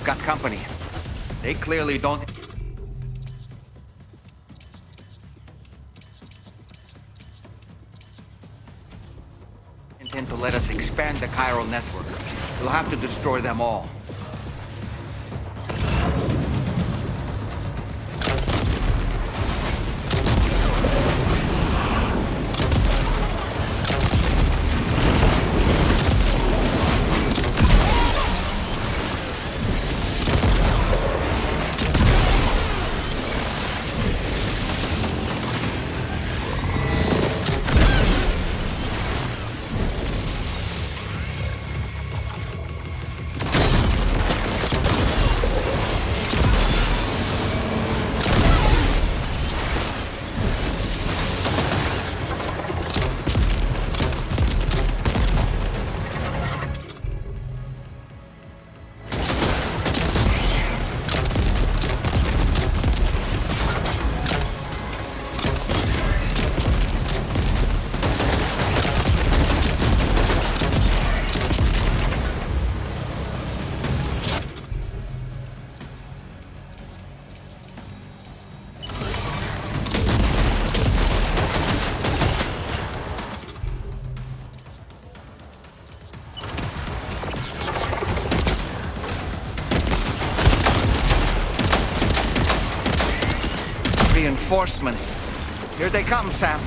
Got company. They clearly don't intend to let us expand the chiral network. We'll have to destroy them all. Reinforcements. Here they come, Sam.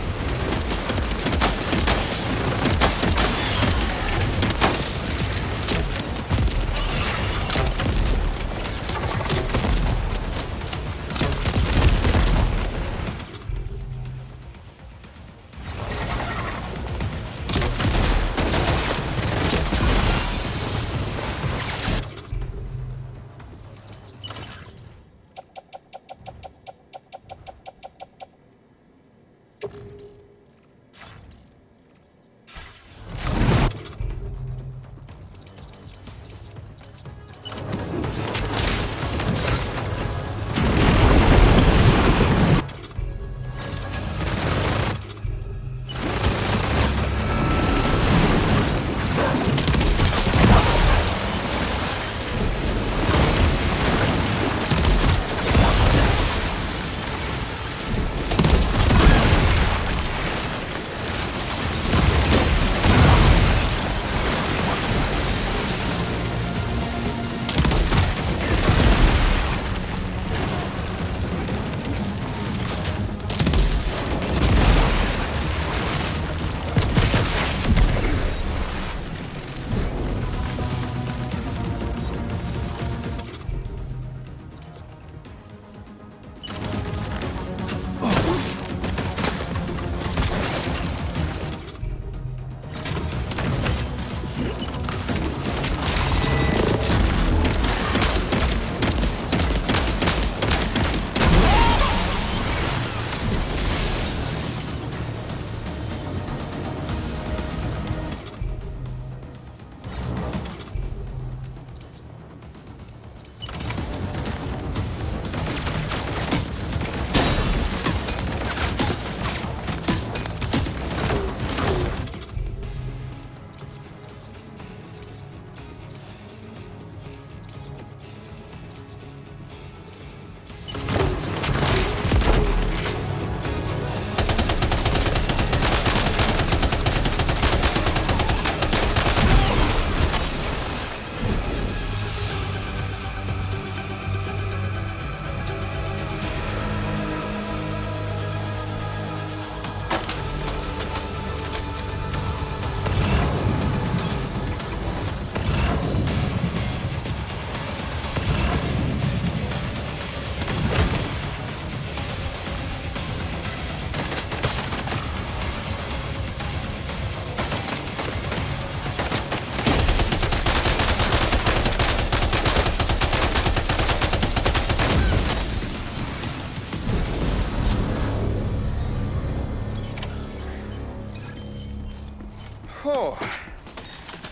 Oh,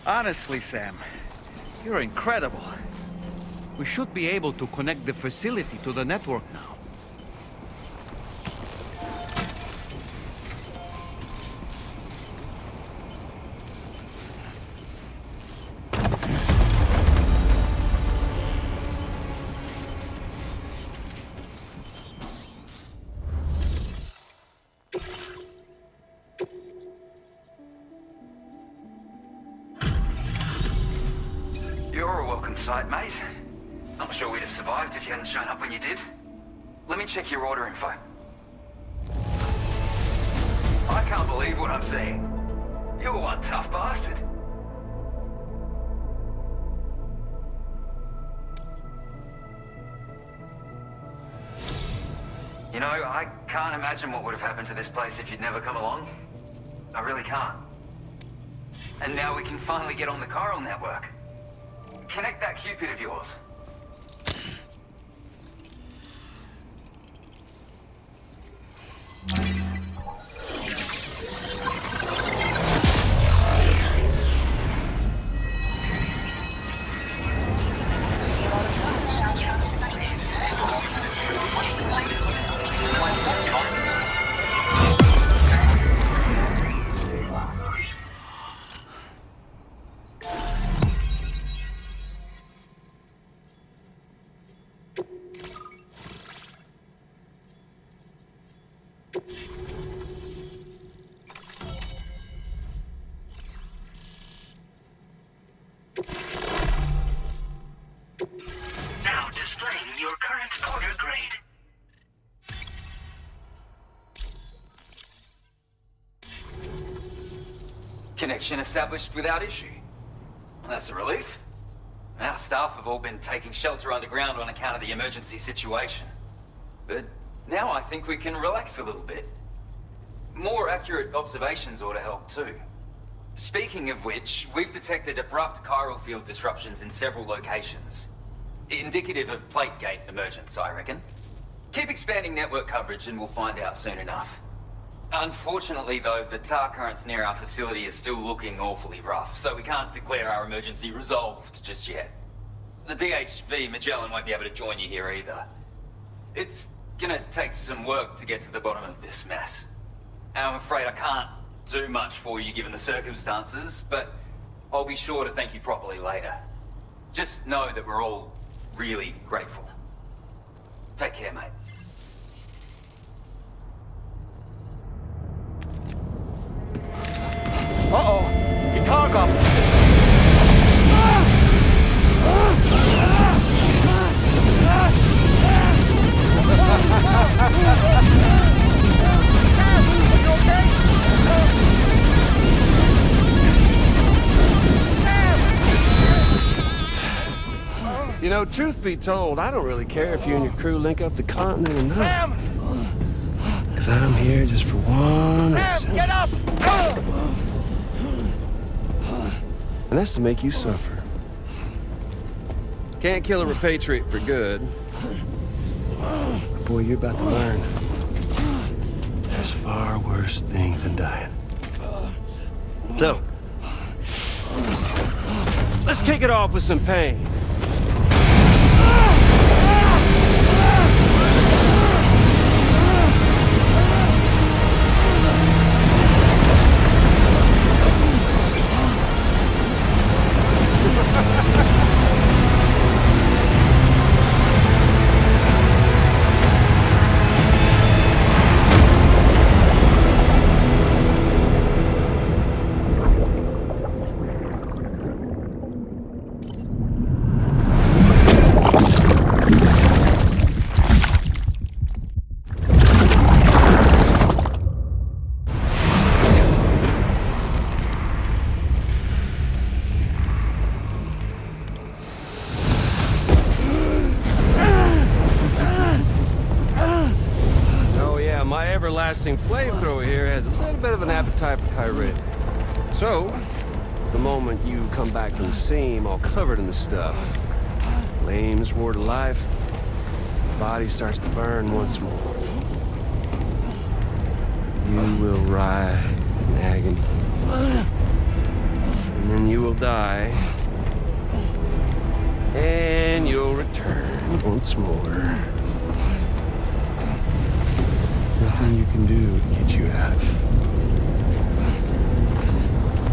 honestly, Sam, you're incredible. We should be able to connect the facility to the network now. You're a welcome sight, mate. Not sure we'd have survived if you hadn't shown up when you did. Let me check your order info. I can't believe what I'm seeing. You're one tough bastard. You know, I can't imagine what would have happened to this place if you'd never come along. I really can't. And now we can finally get on the chiral network. Connect that Cupid of yours. Now displaying your current order grade. Connection established without issue. Well, that's a relief. Our staff have all been taking shelter underground on account of the emergency situation. But now I think we can relax a little bit. More accurate observations ought to help too. Speaking of which, we've detected abrupt chiral field disruptions in several locations. Indicative of plate gate emergence, I reckon. Keep expanding network coverage and we'll find out soon enough. Unfortunately though, the tar currents near our facility are still looking awfully rough, so we can't declare our emergency resolved just yet. The DHV Magellan won't be able to join you here either. It's gonna take some work to get to the bottom of this mess. And I'm afraid I can't do much for you given the circumstances, but I'll be sure to thank you properly later. Just know that we're all really grateful. Take care, mate. Uh-oh! Guitar goblin! You know, truth be told, I don't really care if you and your crew link up the continent or not. Sam! Because I'm here just for one Sam, reason. get up! And that's to make you suffer. Can't kill a repatriate for good. But boy, you're about to learn. There's far worse things than dying. So, let's kick it off with some pain. Everlasting flamethrower here has a little bit of an appetite for chirate. So, the moment you come back from the seam all covered in the stuff, flames roar to life, the body starts to burn once more. You will writhe in agony, And then you will die. And you'll return once more. Nothing you can do to get you out of it.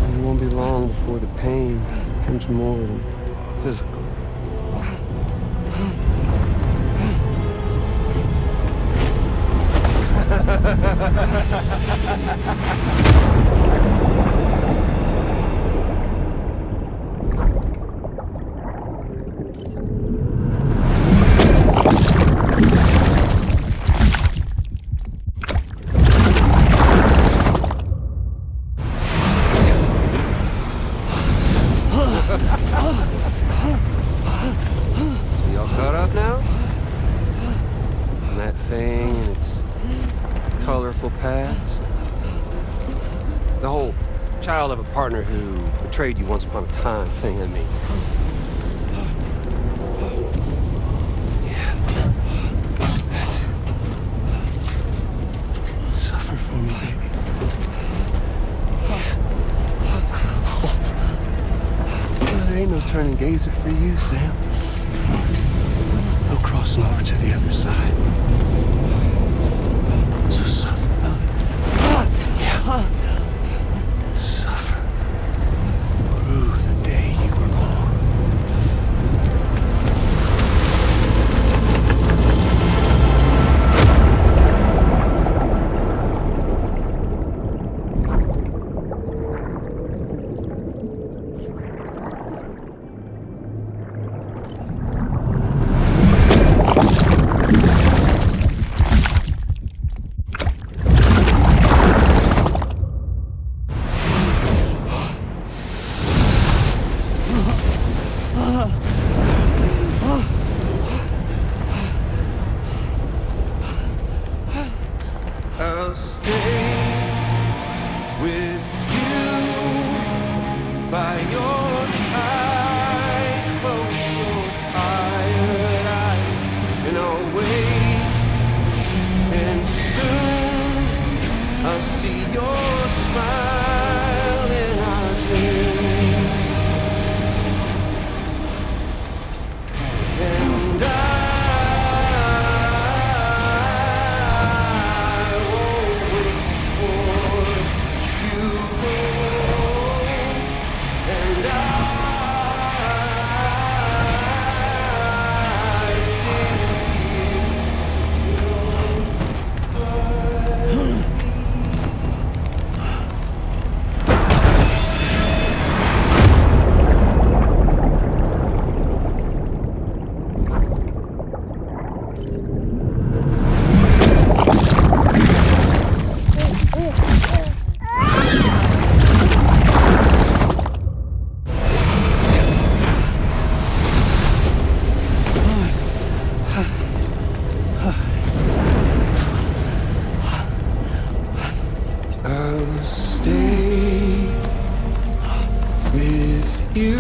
And it won't be long before the pain becomes more than physical. Y'all caught up now? On that thing and its colorful past? The whole child of a partner who betrayed you once upon a time thing, I mean. Yeah. That's it. Suffer for me, baby. There ain't no turning gazer for you, Sam. No crossing over to the other side. So suffer. Yeah. Suffer. Through the day you were born. I'll stay with you by your side. Close your tired eyes and I'll wait. And soon I'll see your smile in our dream. And I'll stay with you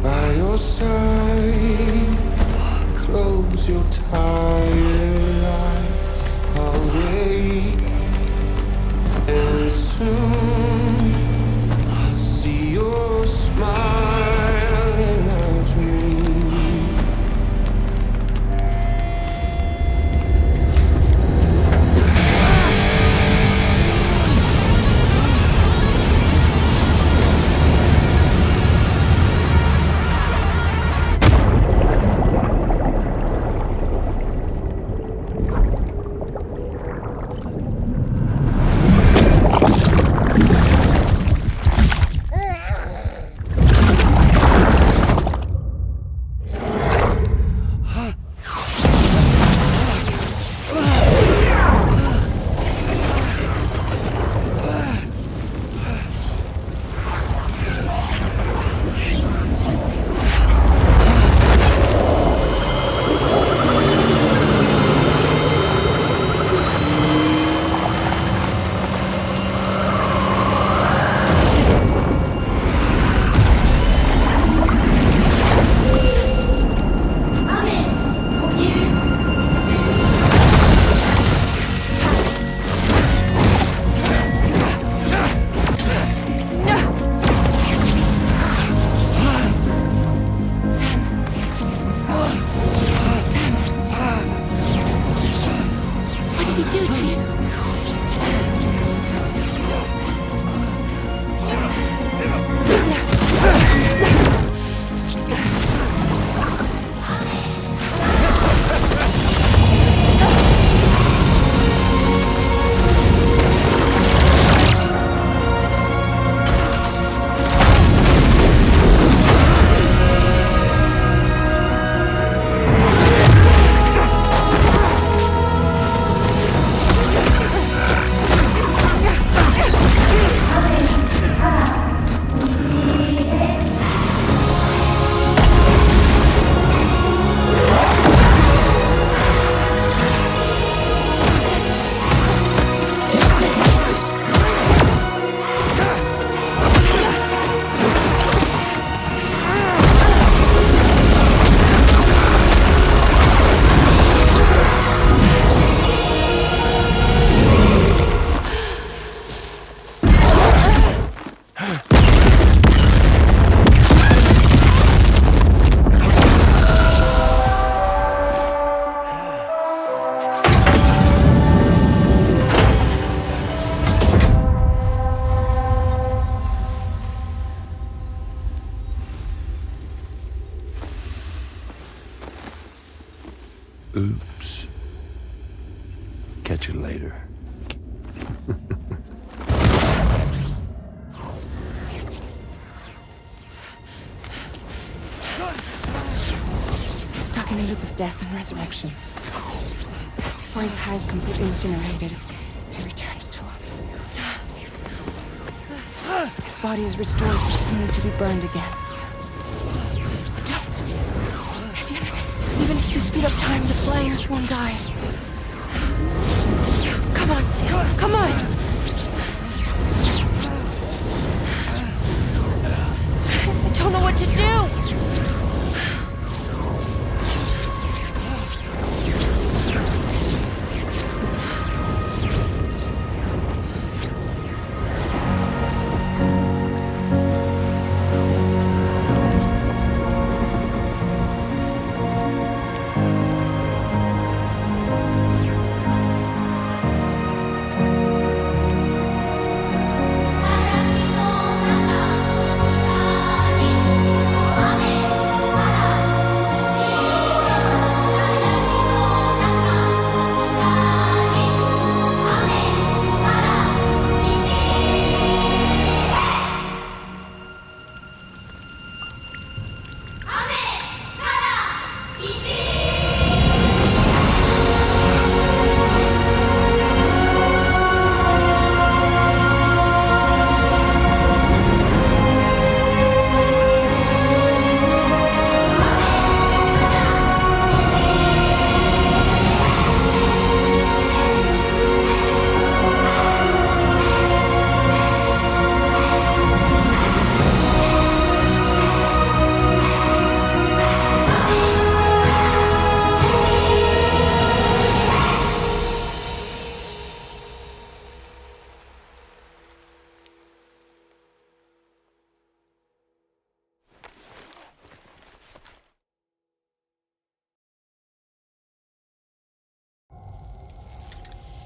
by your side. Close your tired eyes. I'll wait, and soon I'll see your smile in our dream. death and resurrection. Before his hide is completely incinerated, he returns to us. His body is restored, only to be burned again. Don't! Even if you speed up time, the flames won't die. Come on, Sam, come on! I don't know what to do!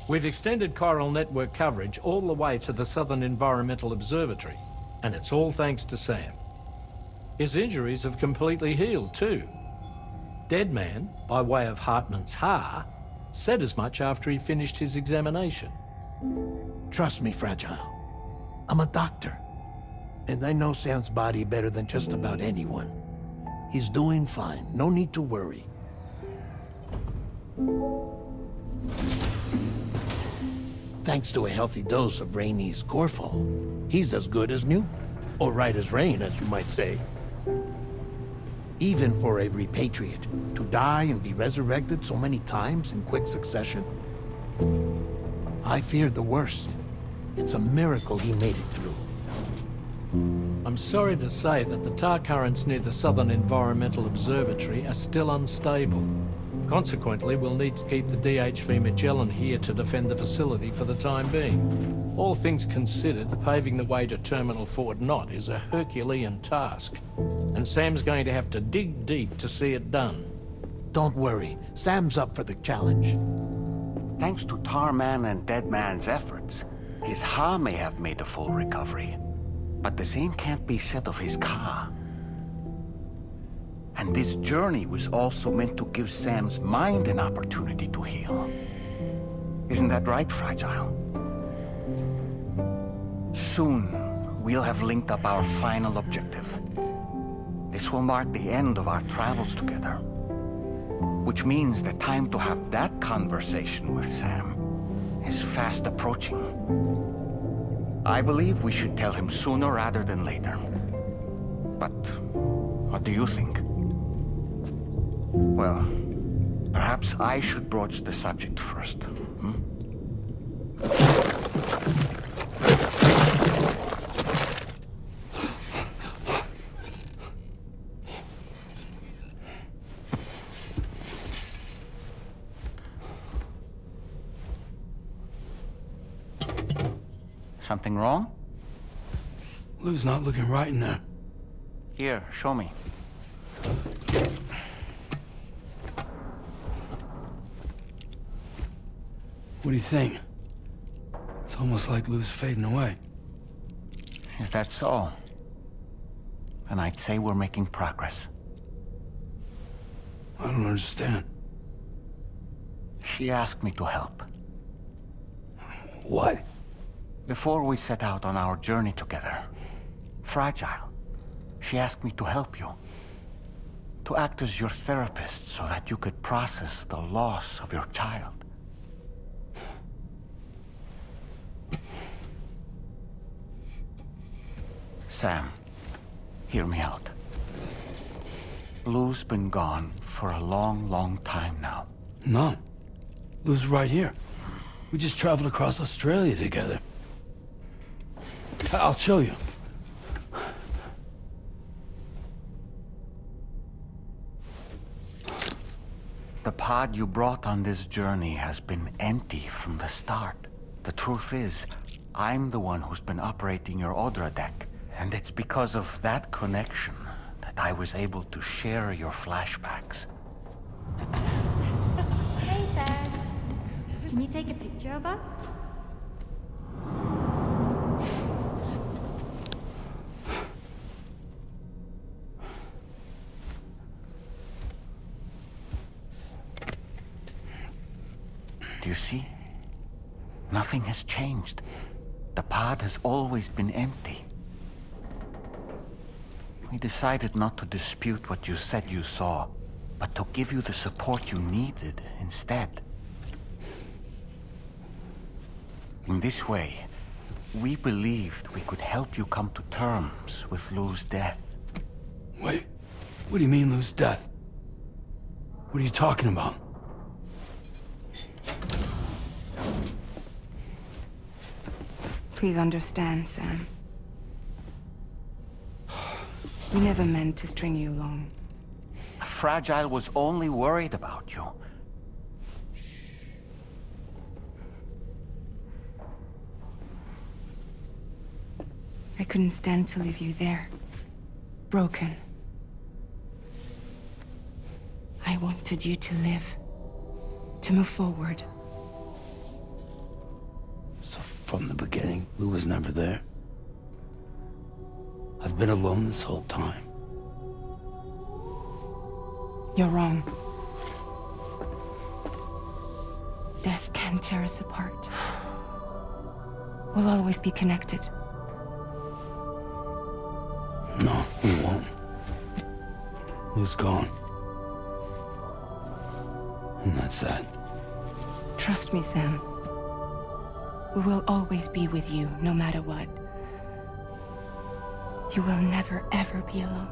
We've extended chiral network coverage all the way to the Southern Environmental Observatory, and it's all thanks to Sam. His injuries have completely healed too. Deadman, by way of Hartman's Ha, said as much after he finished his examination. Trust me, Fragile. I'm a doctor, and I know Sam's body better than just about anyone. He's doing fine, no need to worry. Thanks to a healthy dose of Rainey's Corfol, he's as good as new. Or right as rain, as you might say. Even for a repatriate, to die and be resurrected so many times in quick succession, I feared the worst. It's a miracle he made it through. I'm sorry to say that the tar currents near the Southern Environmental Observatory are still unstable. Consequently, we'll need to keep the DHV Magellan here to defend the facility for the time being. All things considered, paving the way to Terminal Fort Knott is a Herculean task, and Sam's going to have to dig deep to see it done. Don't worry, Sam's up for the challenge. Thanks to Tarman and Deadman's efforts, his Ha may have made a full recovery. But the same can't be said of his Ka. And this journey was also meant to give Sam's mind an opportunity to heal. Isn't that right, Fragile? Soon, we'll have linked up our final objective. This will mark the end of our travels together. Which means the time to have that conversation with Sam is fast approaching. I believe we should tell him sooner rather than later. But what do you think? Well, perhaps I should broach the subject first, hmm? Something wrong? Lou's not looking right in there. Here, show me. What do you think? It's almost like Lou's fading away. Is that so? Then I'd say we're making progress. I don't understand. She asked me to help. What? Before we set out on our journey together, Fragile, she asked me to help you. to act as your therapist so that you could process the loss of your child. Sam, hear me out. Lou's been gone for a long, long time now. No. Lou's right here. We just traveled across Australia together. I'll show you. The pod you brought on this journey has been empty from the start. The truth is, I'm the one who's been operating your Odra deck, and it's because of that connection that I was able to share your flashbacks. Hey, Sam. Can you take a picture of us? Do you see? Nothing has changed. The pod has always been empty. We decided not to dispute what you said you saw, but to give you the support you needed instead. In this way, we believed we could help you come to terms with Lou's death. Wait, what do you mean Lou's death? What are you talking about? Please understand, Sam. We never meant to string you along. Fragile was only worried about you. I couldn't stand to leave you there, broken. I wanted you to live, to move forward. So from the beginning, Lou was never there? I've been alone this whole time. You're wrong. Death can tear us apart. We'll always be connected. No, we won't. Lou's gone. And that's that. Trust me, Sam. We will always be with you, no matter what. You will never, ever be alone.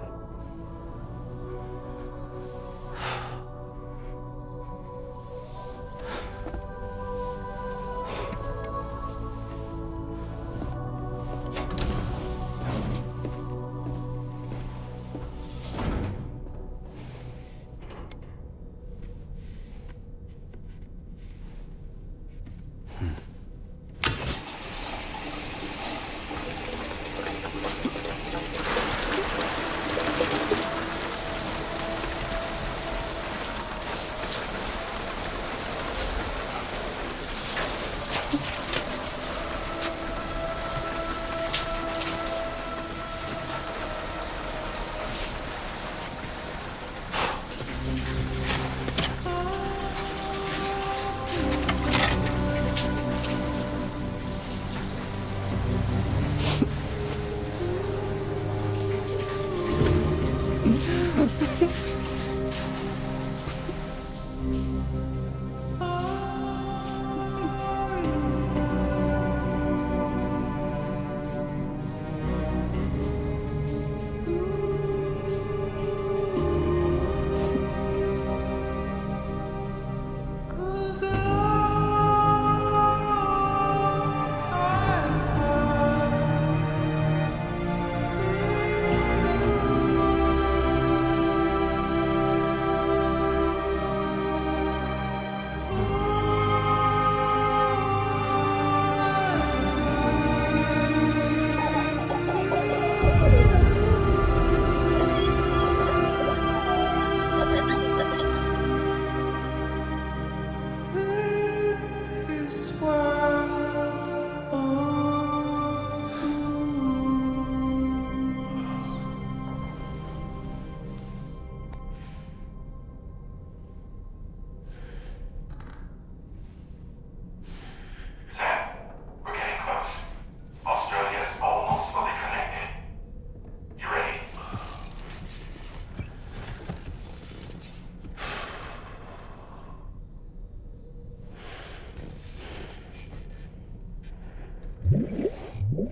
Your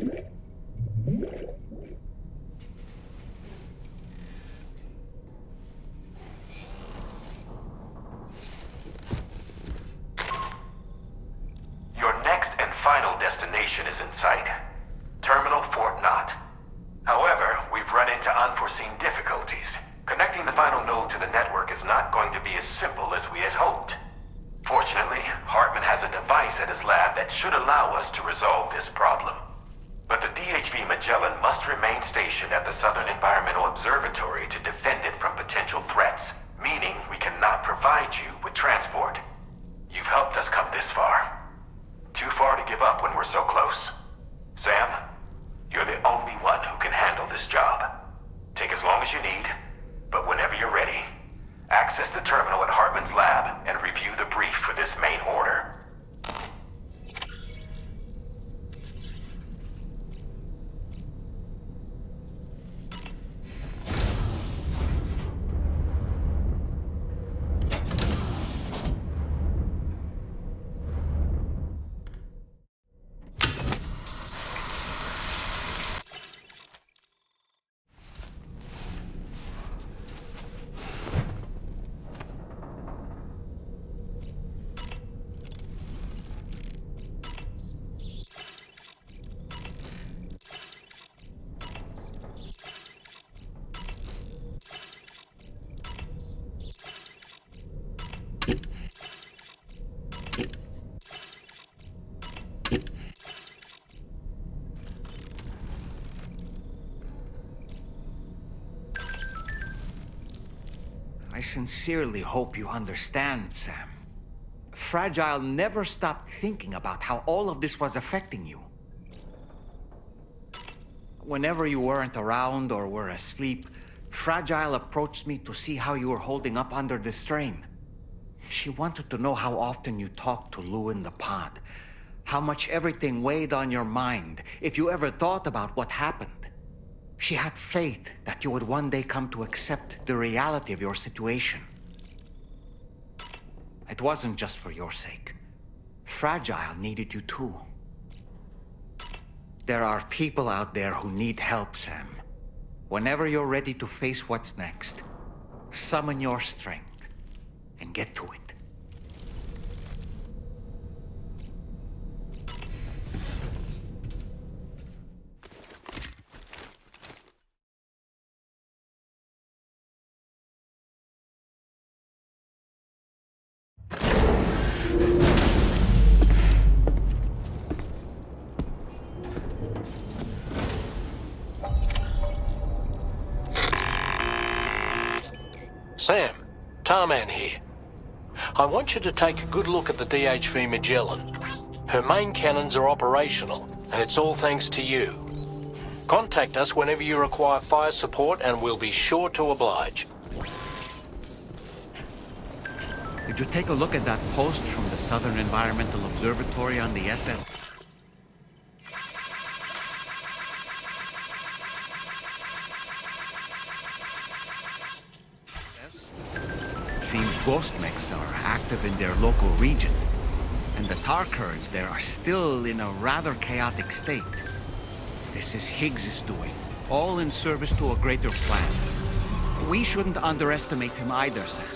next and final destination is in sight. Terminal Fort Knott. However, we've run into unforeseen difficulties. Connecting the final node to the network is not going to be as simple as we had hoped. Fortunately, Hartman has a device at his lab that should allow us to resolve this problem. But the DHV Magellan must remain stationed at the Southern Environmental Observatory to defend it from potential threats, meaning we cannot provide you with transport. You've helped us come this far. Too far to give up when we're so close. Sam, you're the only one who can handle this job. Take as long as you need, but whenever you're ready, access the terminal at Hartman's lab and review the brief for this main order. I sincerely hope you understand, Sam. Fragile never stopped thinking about how all of this was affecting you. Whenever you weren't around or were asleep, Fragile approached me to see how you were holding up under the strain. She wanted to know how often you talked to Lou in the pod, how much everything weighed on your mind, if you ever thought about what happened. She had faith that you would one day come to accept the reality of your situation. It wasn't just for your sake. Fragile needed you too. There are people out there who need help, Sam. Whenever you're ready to face what's next, summon your strength and get to it. Sam, Tarman here. I want you to take a good look at the DHV Magellan. Her main cannons are operational, and it's all thanks to you. Contact us whenever you require fire support, and we'll be sure to oblige. Did you take a look at that post from the Southern Environmental Observatory on the SS? Seems ghost mechs are active in their local region, and the tar currents there are still in a rather chaotic state. This is Higgs's doing, all in service to a greater plan. We shouldn't underestimate him either, Sam.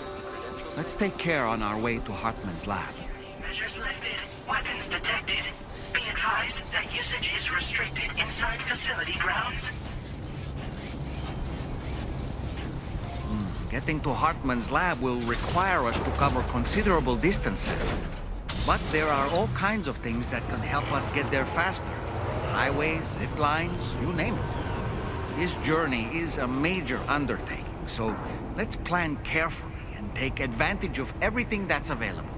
Let's take care on our way to Hartman's lab. Measures lifted. Weapons detected. Be advised that usage is restricted inside facility grounds. Getting to Hartman's lab will require us to cover considerable distances. But there are all kinds of things that can help us get there faster. Highways, zip lines, you name it. This journey is a major undertaking, so let's plan carefully and take advantage of everything that's available.